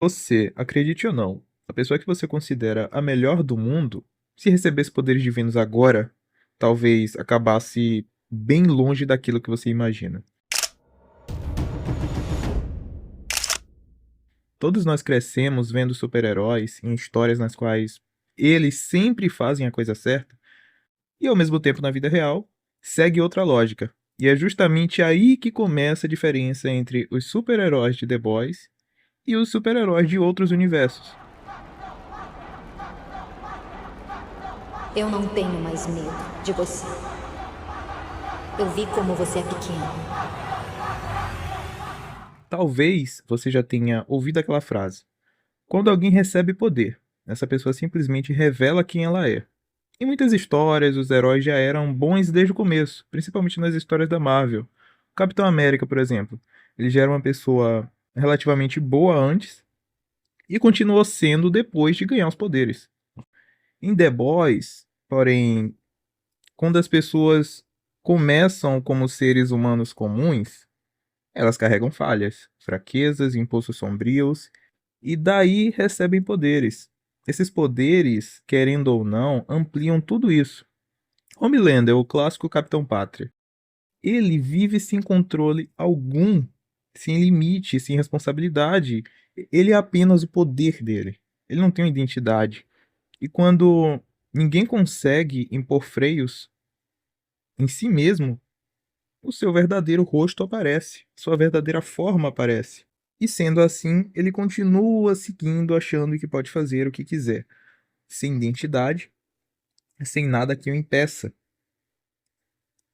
Você, acredite ou não, a pessoa que você considera a melhor do mundo, se recebesse poderes divinos agora, talvez acabasse bem longe daquilo que você imagina. Todos nós crescemos vendo super-heróis em histórias nas quais eles sempre fazem a coisa certa, e ao mesmo tempo na vida real, segue outra lógica. E é justamente aí que começa a diferença entre os super-heróis de The Boys e os super-heróis de outros universos. Eu não tenho mais medo de você. Eu vi como você é pequeno. Talvez você já tenha ouvido aquela frase: quando alguém recebe poder, essa pessoa simplesmente revela quem ela é. Em muitas histórias, os heróis já eram bons desde o começo, principalmente nas histórias da Marvel. O Capitão América, por exemplo, ele já era uma pessoa relativamente boa antes e continuou sendo depois de ganhar os poderes. Em The Boys, porém, quando as pessoas começam como seres humanos comuns, elas carregam falhas, fraquezas, impulsos sombrios e daí recebem poderes. Esses poderes, querendo ou não, ampliam tudo isso. Homelander, o clássico Capitão Pátria, ele vive sem controle algum, sem limite, sem responsabilidade. Ele é apenas o poder dele. Ele não tem uma identidade. E quando ninguém consegue impor freios em si mesmo, o seu verdadeiro rosto aparece, sua verdadeira forma aparece. E sendo assim, ele continua seguindo, achando que pode fazer o que quiser, sem identidade, sem nada que o impeça.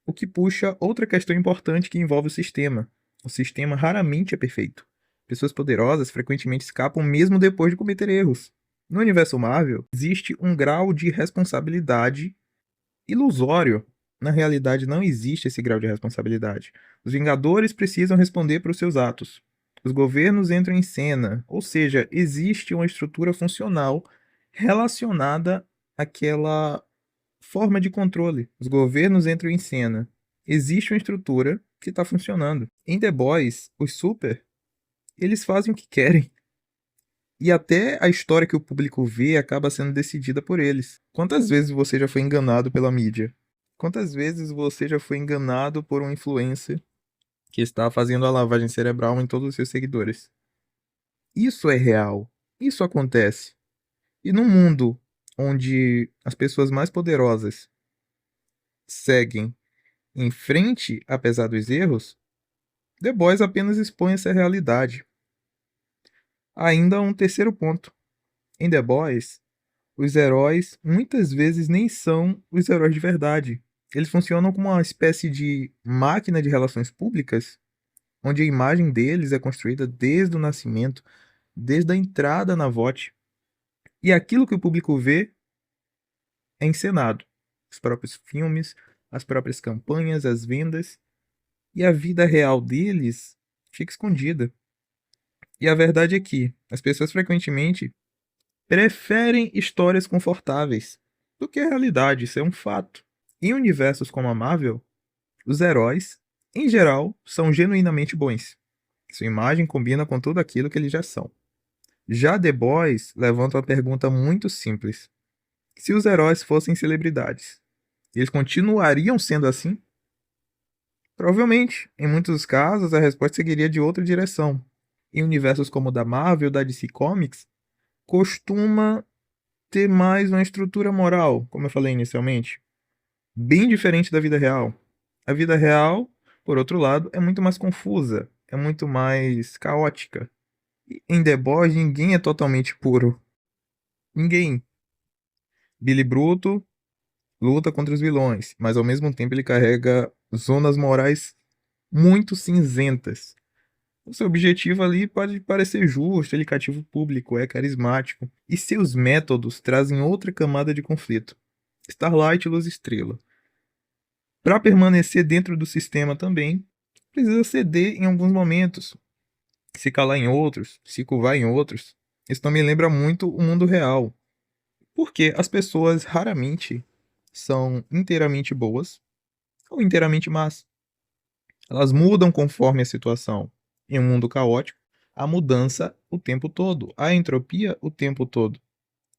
O que puxa outra questão importante que envolve o sistema. O sistema raramente é perfeito. Pessoas poderosas frequentemente escapam mesmo depois de cometer erros. No universo Marvel, existe um grau de responsabilidade ilusório. Na realidade, não existe esse grau de responsabilidade. Os Vingadores precisam responder por seus atos. Os governos entram em cena, ou seja, existe uma estrutura funcional relacionada àquela forma de controle. Os governos entram em cena. Existe uma estrutura que está funcionando. Em The Boys, os super, eles fazem o que querem. E até a história que o público vê acaba sendo decidida por eles. Quantas vezes você já foi enganado pela mídia? Quantas vezes você já foi enganado por um influencer que está fazendo a lavagem cerebral em todos os seus seguidores? Isso é real. Isso acontece. E num mundo onde as pessoas mais poderosas seguem em frente apesar dos erros, The Boys apenas expõe essa realidade. Ainda um terceiro ponto. Em The Boys, os heróis muitas vezes nem são os heróis de verdade. Eles funcionam como uma espécie de máquina de relações públicas, onde a imagem deles é construída desde o nascimento, desde a entrada na VOT. E aquilo que o público vê é encenado. Os próprios filmes, as próprias campanhas, as vendas. E a vida real deles fica escondida. E a verdade é que as pessoas frequentemente preferem histórias confortáveis do que a realidade, isso é um fato. Em universos como a Marvel, os heróis, em geral, são genuinamente bons. Sua imagem combina com tudo aquilo que eles já são. Já The Boys levanta uma pergunta muito simples. Se os heróis fossem celebridades, eles continuariam sendo assim? Provavelmente. Em muitos casos, a resposta seguiria de outra direção. Em universos como o da Marvel, da DC Comics, costuma ter mais uma estrutura moral, como eu falei inicialmente, bem diferente da vida real. A vida real, por outro lado, é muito mais confusa, é muito mais caótica. E em The Boys, ninguém é totalmente puro. Ninguém. Billy Bruto luta contra os vilões, mas ao mesmo tempo ele carrega zonas morais muito cinzentas. O seu objetivo ali pode parecer justo, ele cativa o público, é carismático, e seus métodos trazem outra camada de conflito. Starlight e Luz Estrela. Para permanecer dentro do sistema também, precisa ceder em alguns momentos, se calar em outros, se curvar em outros. Isso também lembra muito o mundo real, porque as pessoas raramente são inteiramente boas ou inteiramente más. Elas mudam conforme a situação. Em um mundo caótico, a mudança o tempo todo, a entropia o tempo todo.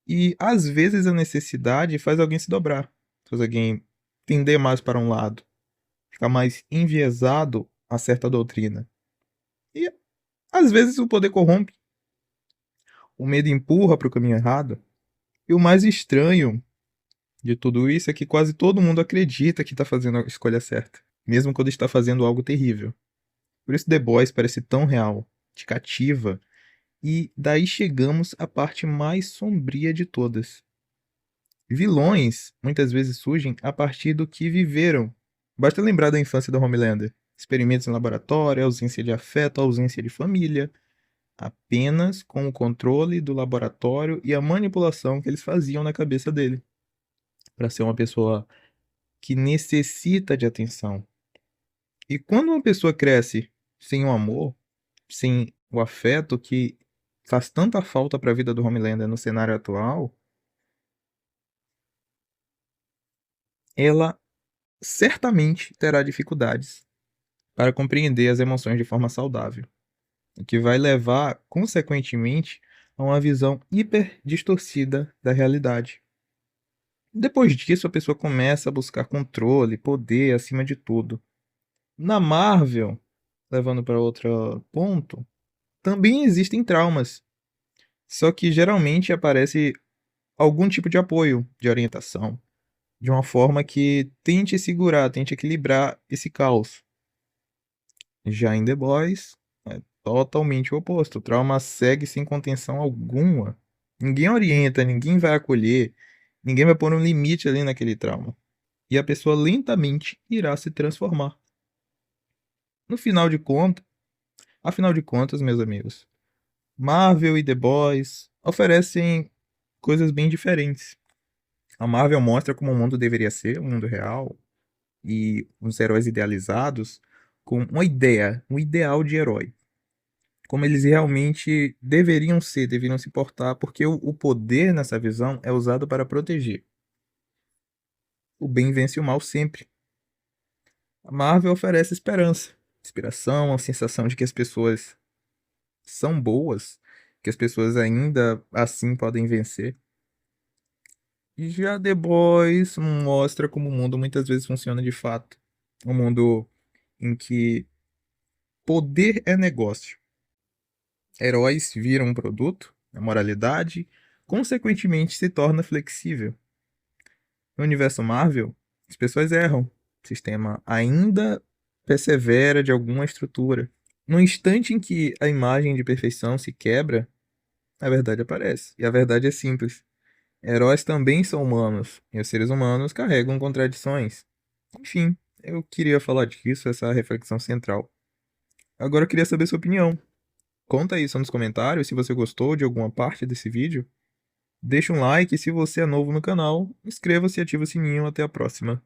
E às vezes a necessidade faz alguém se dobrar, faz alguém tender mais para um lado, ficar mais enviesado a certa doutrina. E às vezes o poder corrompe, o medo empurra para o caminho errado. E o mais estranho de tudo isso é que quase todo mundo acredita que está fazendo a escolha certa, mesmo quando está fazendo algo terrível. Por isso The Boys parece tão real, te cativa, e daí chegamos à parte mais sombria de todas. Vilões muitas vezes surgem a partir do que viveram. Basta lembrar da infância do Homelander. Experimentos em laboratório, ausência de afeto, ausência de família. Apenas com o controle do laboratório e a manipulação que eles faziam na cabeça dele. Para ser uma pessoa que necessita de atenção. E quando uma pessoa cresce sem o amor, sem o afeto que faz tanta falta para a vida do Homelander no cenário atual, ela certamente terá dificuldades para compreender as emoções de forma saudável, o que vai levar, consequentemente, a uma visão hiper distorcida da realidade. Depois disso, a pessoa começa a buscar controle, poder acima de tudo. Na Marvel, levando para outro ponto, também existem traumas, só que geralmente aparece algum tipo de apoio, de orientação, de uma forma que tente segurar, tente equilibrar esse caos. Já em The Boys, é totalmente o oposto. O trauma segue sem contenção alguma. Ninguém orienta, ninguém vai acolher, ninguém vai pôr um limite ali naquele trauma. E a pessoa lentamente irá se transformar. No final de contas, afinal de contas, meus amigos, Marvel e The Boys oferecem coisas bem diferentes. A Marvel mostra como o mundo deveria ser, um mundo real, e os heróis idealizados com uma ideia, um ideal de herói. Como eles realmente deveriam se portar, porque o poder nessa visão é usado para proteger. O bem vence o mal sempre. A Marvel oferece esperança, inspiração, a sensação de que as pessoas são boas, que as pessoas ainda assim podem vencer. E já The Boys mostra como o mundo muitas vezes funciona de fato. Um mundo em que poder é negócio. Heróis viram um produto, a moralidade, consequentemente se torna flexível. No universo Marvel, as pessoas erram. O sistema ainda persevera de alguma estrutura. No instante em que a imagem de perfeição se quebra, a verdade aparece. E a verdade é simples. Heróis também são humanos, e os seres humanos carregam contradições. Enfim, eu queria falar disso, essa reflexão central. Agora eu queria saber sua opinião. Conta isso nos comentários se você gostou de alguma parte desse vídeo. Deixa um like e se você é novo no canal, inscreva-se e ativa o sininho. Até a próxima.